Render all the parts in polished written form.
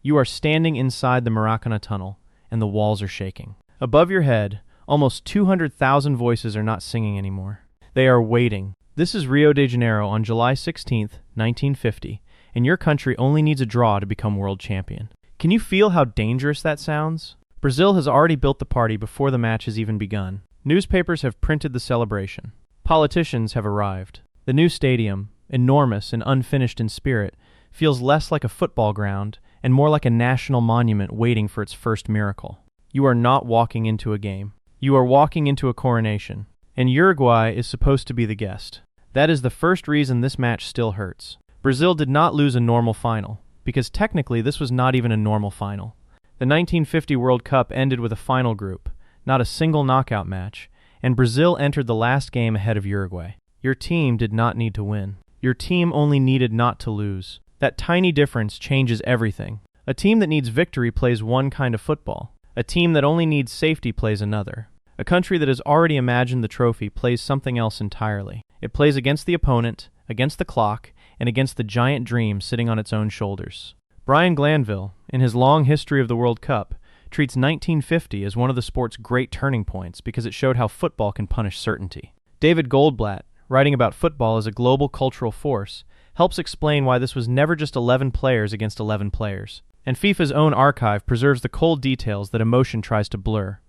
You are standing inside the Maracanã tunnel, and the walls are shaking. Above your head, almost 200,000 voices are not singing anymore. They are waiting. This is Rio de Janeiro on July 16th, 1950, and your country only needs a draw to become world champion. Can you feel how dangerous that sounds? Brazil has already built the party before the match has even begun. Newspapers have printed the celebration. Politicians have arrived. The new stadium, enormous and unfinished in spirit, feels less like a football ground and more like a national monument waiting for its first miracle. You are not walking into a game. You are walking into a coronation, and Uruguay is supposed to be the guest. That is the first reason this match still hurts. Brazil did not lose a normal final, because technically this was not even a normal final. The 1950 World Cup ended with a final group, not a single knockout match, and Brazil entered the last game ahead of Uruguay. Your team did not need to win. Your team only needed not to lose. That tiny difference changes everything. A team that needs victory plays one kind of football. A team that only needs safety plays another. A country that has already imagined the trophy plays something else entirely. It plays against the opponent, against the clock, and against the giant dream sitting on its own shoulders. Brian Glanville, in his long history of the World Cup, treats 1950 as one of the sport's great turning points because it showed how football can punish certainty. David Goldblatt, writing about football as a global cultural force, helps explain why this was never just 11 players against 11 players. And FIFA's own archive preserves the cold details that emotion tries to blur.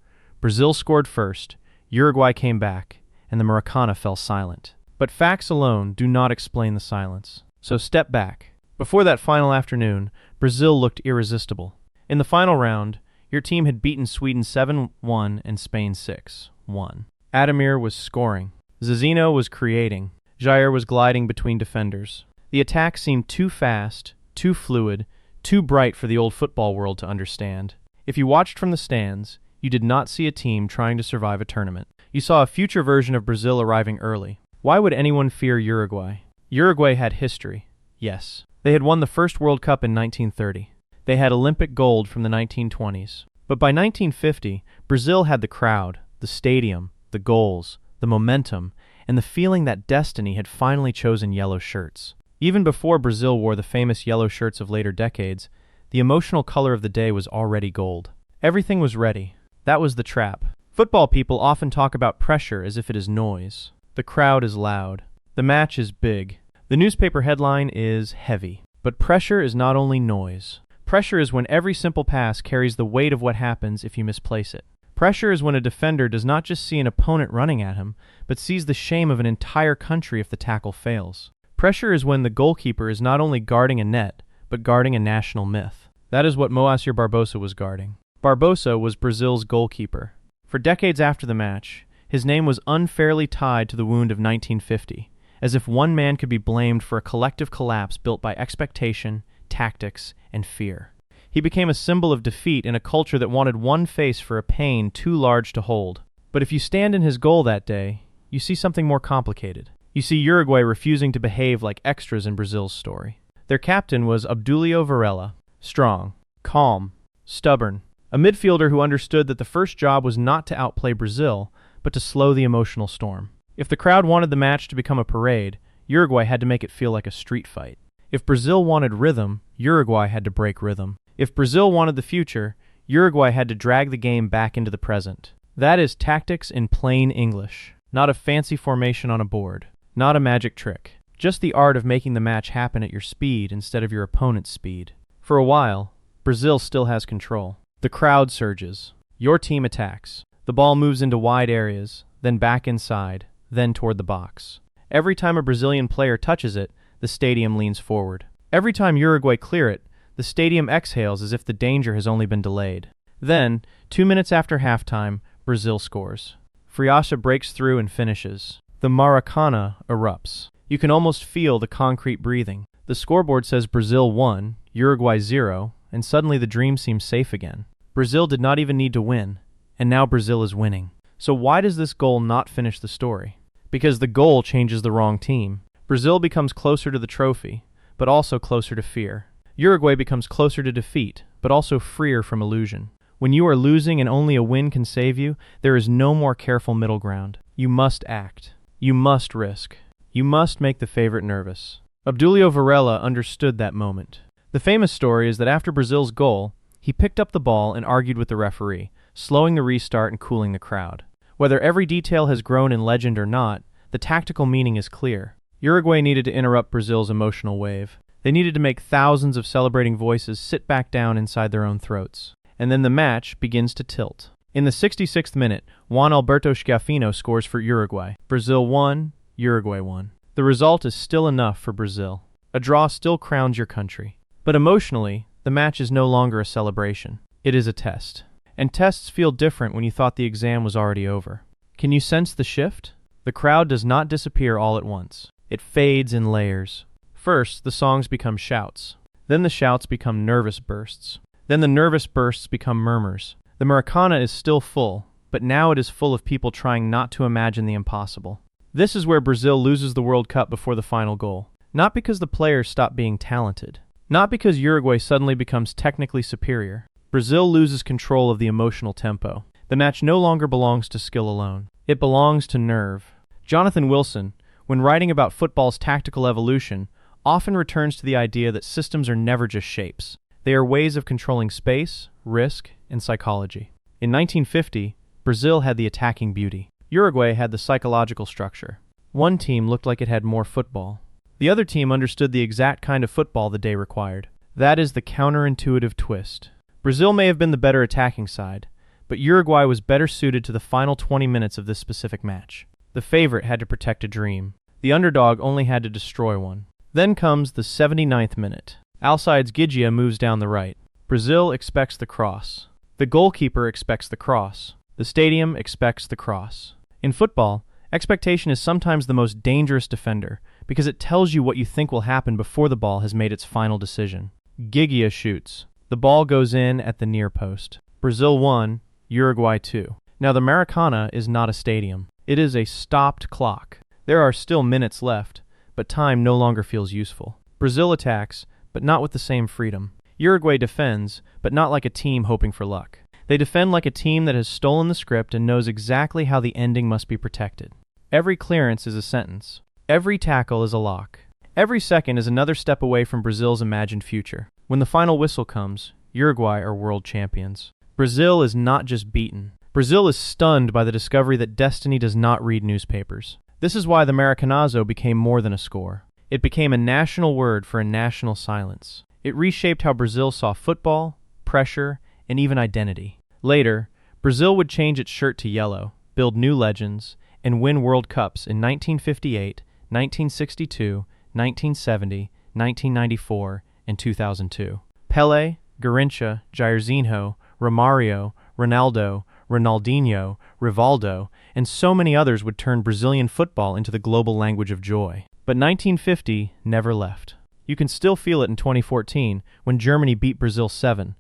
Brazil scored first, Uruguay came back, and the Maracanã fell silent. But facts alone do not explain the silence. So step back. Before that final afternoon, Brazil looked irresistible. In the final round, your team had beaten Sweden 7-1 and Spain 6-1. Ademir was scoring. Zizinho was creating. Jair was gliding between defenders. The attack seemed too fast, too fluid, too bright for the old football world to understand. If you watched from the stands, you did not see a team trying to survive a tournament. You saw a future version of Brazil arriving early. Why would anyone fear Uruguay? Uruguay had history, yes. They had won the first World Cup in 1930. They had Olympic gold from the 1920s. But by 1950, Brazil had the crowd, the stadium, the goals, the momentum, and the feeling that destiny had finally chosen yellow shirts. Even before Brazil wore the famous yellow shirts of later decades, the emotional color of the day was already gold. Everything was ready. That was the trap. Football people often talk about pressure as if it is noise. The crowd is loud. The match is big. The newspaper headline is heavy. But pressure is not only noise. Pressure is when every simple pass carries the weight of what happens if you misplace it. Pressure is when a defender does not just see an opponent running at him, but sees the shame of an entire country if the tackle fails. Pressure is when the goalkeeper is not only guarding a net, but guarding a national myth. That is what Moacir Barbosa was guarding. Barbosa was Brazil's goalkeeper. For decades after the match, his name was unfairly tied to the wound of 1950, as if one man could be blamed for a collective collapse built by expectation, tactics, and fear. He became a symbol of defeat in a culture that wanted one face for a pain too large to hold. But if you stand in his goal that day, you see something more complicated. You see Uruguay refusing to behave like extras in Brazil's story. Their captain was Obdulio Varela, strong, calm, stubborn, a midfielder who understood that the first job was not to outplay Brazil, but to slow the emotional storm. If the crowd wanted the match to become a parade, Uruguay had to make it feel like a street fight. If Brazil wanted rhythm, Uruguay had to break rhythm. If Brazil wanted the future, Uruguay had to drag the game back into the present. That is tactics in plain English. Not a fancy formation on a board. Not a magic trick. Just the art of making the match happen at your speed instead of your opponent's speed. For a while, Brazil still has control. The crowd surges. Your team attacks. The ball moves into wide areas, then back inside, then toward the box. Every time a Brazilian player touches it, the stadium leans forward. Every time Uruguay clear it, the stadium exhales as if the danger has only been delayed. Then, 2 minutes after halftime, Brazil scores. Friaça breaks through and finishes. The Maracanã erupts. You can almost feel the concrete breathing. The scoreboard says Brazil 1, Uruguay 0, and suddenly the dream seems safe again. Brazil did not even need to win, and now Brazil is winning. So why does this goal not finish the story? Because the goal changes the wrong team. Brazil becomes closer to the trophy, but also closer to fear. Uruguay becomes closer to defeat, but also freer from illusion. When you are losing and only a win can save you, there is no more careful middle ground. You must act. You must risk. You must make the favorite nervous. Obdulio Varela understood that moment. The famous story is that after Brazil's goal, he picked up the ball and argued with the referee, slowing the restart and cooling the crowd. Whether every detail has grown in legend or not, the tactical meaning is clear. Uruguay needed to interrupt Brazil's emotional wave. They needed to make thousands of celebrating voices sit back down inside their own throats. And then the match begins to tilt. In the 66th minute, Juan Alberto Schiaffino scores for Uruguay. Brazil won, Uruguay won. The result is still enough for Brazil. A draw still crowns your country. But emotionally, the match is no longer a celebration. It is a test. And tests feel different when you thought the exam was already over. Can you sense the shift? The crowd does not disappear all at once. It fades in layers. First, the songs become shouts. Then the shouts become nervous bursts. Then the nervous bursts become murmurs. The Maracanã is still full, but now it is full of people trying not to imagine the impossible. This is where Brazil loses the World Cup before the final goal. Not because the players stop being talented. Not because Uruguay suddenly becomes technically superior. Brazil loses control of the emotional tempo. The match no longer belongs to skill alone. It belongs to nerve. Jonathan Wilson, when writing about football's tactical evolution, often returns to the idea that systems are never just shapes. They are ways of controlling space, risk, and psychology. In 1950, Brazil had the attacking beauty. Uruguay had the psychological structure. One team looked like it had more football. The other team understood the exact kind of football the day required. That is the counterintuitive twist. Brazil may have been the better attacking side, but Uruguay was better suited to the final 20 minutes of this specific match. The favorite had to protect a dream. The underdog only had to destroy one. Then comes the 79th minute. Alcides Gigia moves down the right. Brazil expects the cross. The goalkeeper expects the cross. The stadium expects the cross. In football, expectation is sometimes the most dangerous defender because it tells you what you think will happen before the ball has made its final decision. Gigia shoots. The ball goes in at the near post. Brazil won, Uruguay 2. Now the Maracanã is not a stadium. It is a stopped clock. There are still minutes left, but time no longer feels useful. Brazil attacks, but not with the same freedom. Uruguay defends, but not like a team hoping for luck. They defend like a team that has stolen the script and knows exactly how the ending must be protected. Every clearance is a sentence. Every tackle is a lock. Every second is another step away from Brazil's imagined future. When the final whistle comes, Uruguay are world champions. Brazil is not just beaten. Brazil is stunned by the discovery that destiny does not read newspapers. This is why the Maracanazo became more than a score. It became a national word for a national silence. It reshaped how Brazil saw football, pressure, and even identity. Later, Brazil would change its shirt to yellow, build new legends, and win World Cups in 1958, 1962, 1970, 1994, and 2002. Pelé, Garrincha, Jairzinho, Romario, Ronaldo, Ronaldinho, Rivaldo, and so many others would turn Brazilian football into the global language of joy. But 1950 never left. You can still feel it in 2014 when Germany beat Brazil 7-1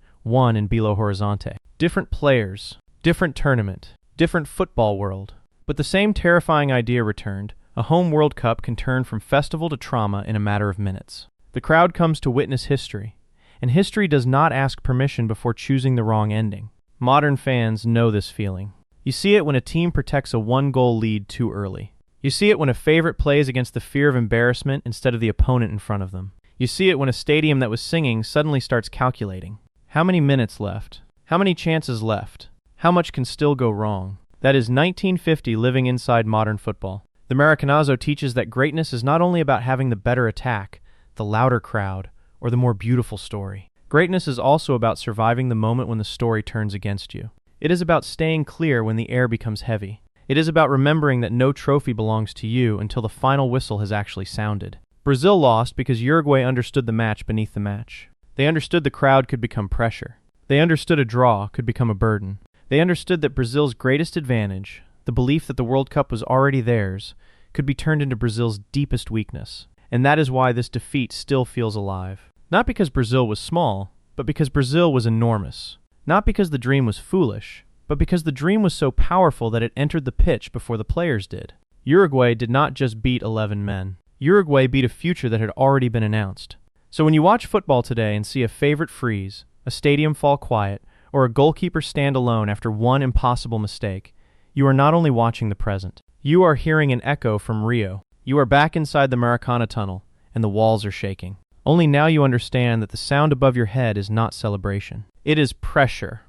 in Belo Horizonte. Different players, different tournament, different football world. But the same terrifying idea returned. A home World Cup can turn from festival to trauma in a matter of minutes. The crowd comes to witness history, and history does not ask permission before choosing the wrong ending. Modern fans know this feeling. You see it when a team protects a one-goal lead too early. You see it when a favorite plays against the fear of embarrassment instead of the opponent in front of them. You see it when a stadium that was singing suddenly starts calculating. How many minutes left? How many chances left? How much can still go wrong? That is 1950 living inside modern football. The Maracanazo teaches that greatness is not only about having the better attack, the louder crowd, or the more beautiful story. Greatness is also about surviving the moment when the story turns against you. It is about staying clear when the air becomes heavy. It is about remembering that no trophy belongs to you until the final whistle has actually sounded. Brazil lost because Uruguay understood the match beneath the match. They understood the crowd could become pressure. They understood a draw could become a burden. They understood that Brazil's greatest advantage, the belief that the World Cup was already theirs, could be turned into Brazil's deepest weakness. And that is why this defeat still feels alive. Not because Brazil was small, but because Brazil was enormous. Not because the dream was foolish, but because the dream was so powerful that it entered the pitch before the players did. Uruguay did not just beat 11 men. Uruguay beat a future that had already been announced. So when you watch football today and see a favorite freeze, a stadium fall quiet, or a goalkeeper stand alone after one impossible mistake, you are not only watching the present. You are hearing an echo from Rio. You are back inside the Maracana tunnel, and the walls are shaking. Only now you understand that the sound above your head is not celebration. It is pressure.